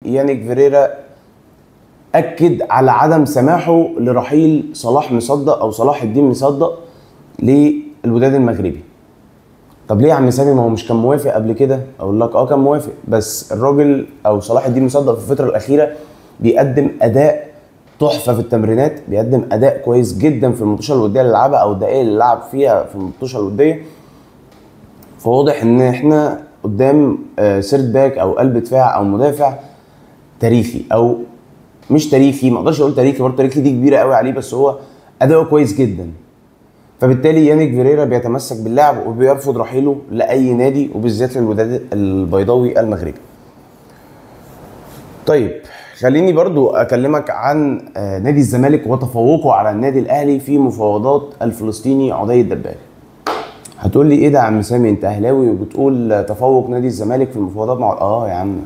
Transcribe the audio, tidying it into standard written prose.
يانيك فيريرا اكد على عدم سماحه لرحيل صلاح مصدق او صلاح الدين مصدق للوداد المغربي. طب ليه يا عم سامي؟ ما هو مش كان موافق قبل كده؟ اقول لك كان موافق، بس الراجل او صلاح الدين مصدق في الفتره الاخيره بيقدم اداء تحفه في التمرينات، بيقدم اداء كويس جدا في الماتشات الوديه اللي لعبها او الدقائق اللي لعب فيها في الماتشات الوديه. فواضح ان احنا قدام سيرد باك او قلب دفاع او مدافع تاريخي، او مش تاريخي، ما اقدرش اقول تاريخي، برضه تاريخي دي كبيره قوي عليه، بس هو اداؤه كويس جدا. فبالتالي يانيك فيريرا بيتمسك باللاعب وبيرفض رحيله لاي نادي، وبالذات للوداد البيضاوي المغربي. طيب خليني برضو اكلمك عن نادي الزمالك وتفوقه على النادي الاهلي في مفاوضات الفلسطيني عدي الدباغ. هتقول لي ايه ده يا عم سامي، انت اهلاوي وبتقول تفوق نادي الزمالك في المفاوضات مع يا عم